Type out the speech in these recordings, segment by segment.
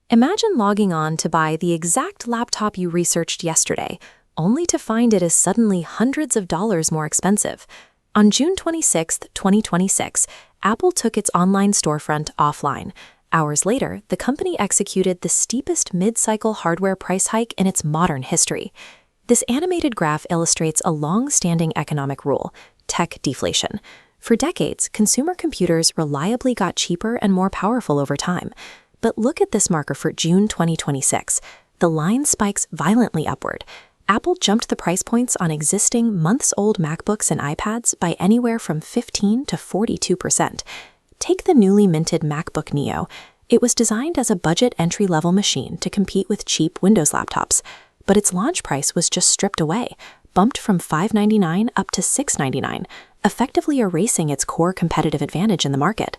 Imagine logging on to buy the exact laptop you researched yesterday, only to find it is suddenly hundreds of dollars more expensive. On June 26, 2026, Apple took its online storefront offline. Hours later, the company executed the steepest mid-cycle hardware price hike in its modern history. This animated graph illustrates a long-standing economic rule: tech deflation. For decades, consumer computers reliably got cheaper and more powerful over time. But look at this marker for June 2026. The line spikes violently upward. Apple jumped the price points on existing months-old MacBooks and iPads by anywhere from 15 to 42%. Take the newly minted MacBook Neo. It was designed as a budget entry-level machine to compete with cheap Windows laptops, but its launch price was just stripped away, bumped from $599 up to $699, effectively erasing its core competitive advantage in the market.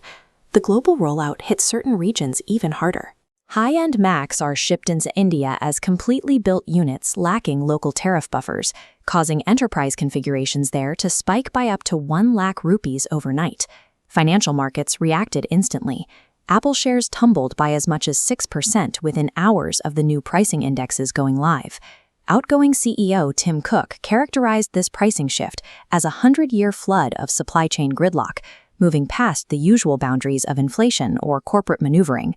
The global rollout hit certain regions even harder. High-end Macs are shipped into India as completely built units lacking local tariff buffers, causing enterprise configurations there to spike by up to 1 lakh rupees overnight. Financial markets reacted instantly. Apple shares tumbled by as much as 6% within hours of the new pricing indexes going live. Outgoing CEO Tim Cook characterized this pricing shift as a 100-year flood of supply chain gridlock, moving past the usual boundaries of inflation or corporate maneuvering.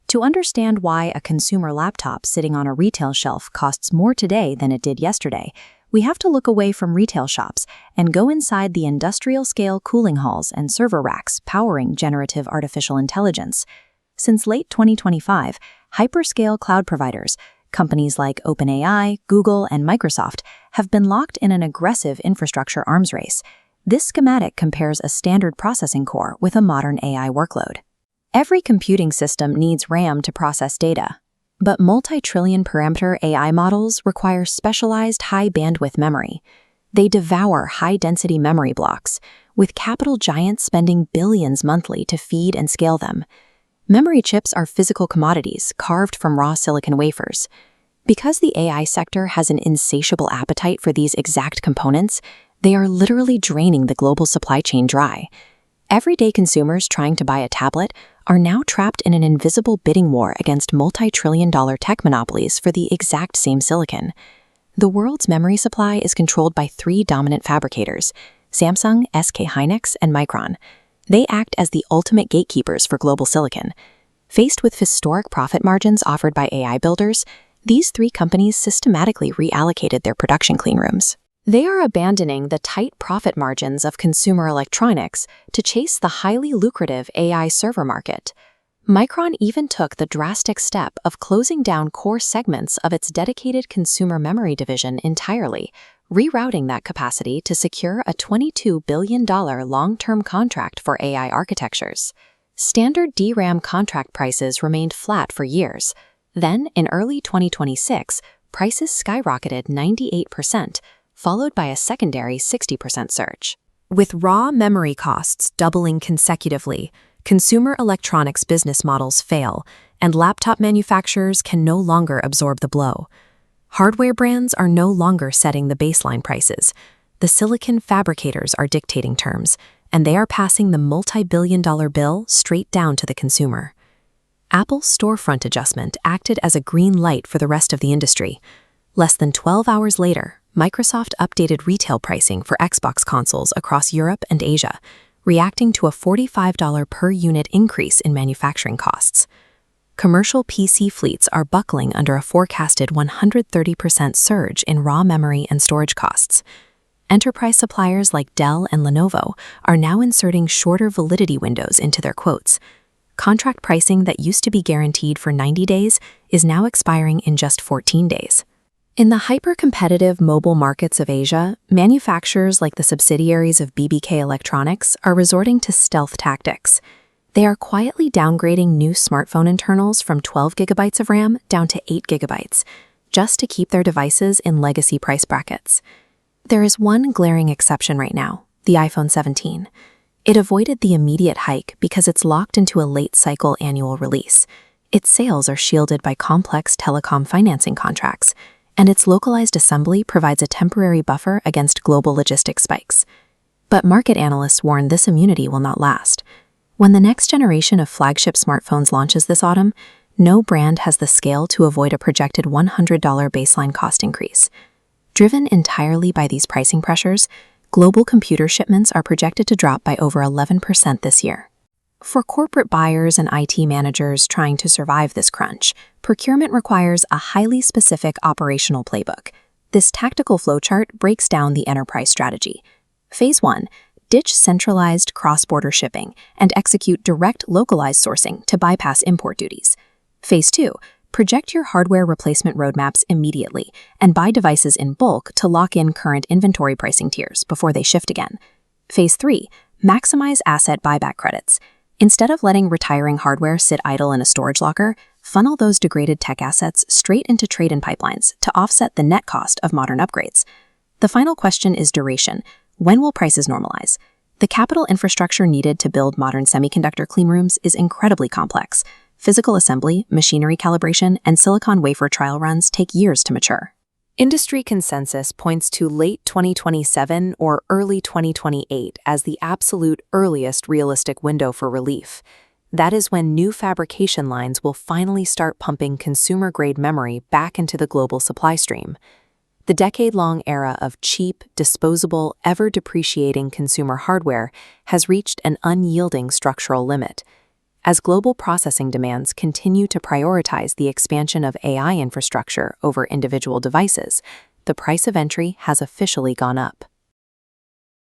To understand why a consumer laptop sitting on a retail shelf costs more today than it did yesterday, we have to look away from retail shops and go inside the industrial-scale cooling halls and server racks powering generative artificial intelligence. Since late 2025, hyperscale cloud providers, companies like OpenAI, Google, and Microsoft, have been locked in an aggressive infrastructure arms race. This schematic compares a standard processing core with a modern AI workload. Every computing system needs RAM to process data, but multi-trillion parameter AI models require specialized high-bandwidth memory. They devour high-density memory blocks, with capital giants spending billions monthly to feed and scale them. Memory chips are physical commodities carved from raw silicon wafers. Because the AI sector has an insatiable appetite for these exact components, they are literally draining the global supply chain dry. Everyday consumers trying to buy a tablet are now trapped in an invisible bidding war against multi-trillion-dollar tech monopolies for the exact same silicon. The world's memory supply is controlled by 3 dominant fabricators: Samsung, SK Hynix, and Micron. They act as the ultimate gatekeepers for global silicon. Faced with historic profit margins offered by AI builders, these 3 companies systematically reallocated their production cleanrooms. They are abandoning the tight profit margins of consumer electronics to chase the highly lucrative AI server market. Micron even took the drastic step of closing down core segments of its dedicated consumer memory division entirely, rerouting that capacity to secure a $22 billion long-term contract for AI architectures. Standard DRAM contract prices remained flat for years. Then, in early 2026, prices skyrocketed 98%, followed by a secondary 60% surge. With raw memory costs doubling consecutively, consumer electronics business models fail, and laptop manufacturers can no longer absorb the blow. Hardware brands are no longer setting the baseline prices. The silicon fabricators are dictating terms, and they are passing the multi-billion-dollar bill straight down to the consumer. Apple's storefront adjustment acted as a green light for the rest of the industry. Less than 12 hours later, Microsoft updated retail pricing for Xbox consoles across Europe and Asia, reacting to a $45 per unit increase in manufacturing costs. Commercial PC fleets are buckling under a forecasted 130% surge in raw memory and storage costs. Enterprise suppliers like Dell and Lenovo are now inserting shorter validity windows into their quotes. Contract pricing that used to be guaranteed for 90 days is now expiring in just 14 days. In the hyper-competitive mobile markets of Asia, manufacturers like the subsidiaries of BBK Electronics are resorting to stealth tactics. They are quietly downgrading new smartphone internals from 12 gigabytes of RAM down to 8 gigabytes, just to keep their devices in legacy price brackets. There is one glaring exception right now, the iPhone 17. It avoided the immediate hike because it's locked into a late-cycle annual release. Its sales are shielded by complex telecom financing contracts, and its localized assembly provides a temporary buffer against global logistic spikes. But market analysts warn this immunity will not last. When the next generation of flagship smartphones launches this autumn, No brand has the scale to avoid a projected $100 baseline cost increase. Driven entirely by these pricing pressures, global computer shipments are projected to drop by over 11% this year. For corporate buyers and IT managers trying to survive this crunch, procurement requires a highly specific operational playbook. This tactical flowchart breaks down the enterprise strategy. Phase 1. Ditch centralized cross-border shipping and execute direct localized sourcing to bypass import duties. Phase 2. Project your hardware replacement roadmaps immediately and buy devices in bulk to lock in current inventory pricing tiers before they shift again. Phase 3. Maximize asset buyback credits. Instead of letting retiring hardware sit idle in a storage locker, funnel those degraded tech assets straight into trade-in pipelines to offset the net cost of modern upgrades. The final question is duration. When will prices normalize? The capital infrastructure needed to build modern semiconductor cleanrooms is incredibly complex. Physical assembly, machinery calibration, and silicon wafer trial runs take years to mature. Industry consensus points to late 2027 or early 2028 as the absolute earliest realistic window for relief. That is when new fabrication lines will finally start pumping consumer-grade memory back into the global supply stream. The decade-long era of cheap, disposable, ever-depreciating consumer hardware has reached an unyielding structural limit. As global processing demands continue to prioritize the expansion of AI infrastructure over individual devices, the price of entry has officially gone up.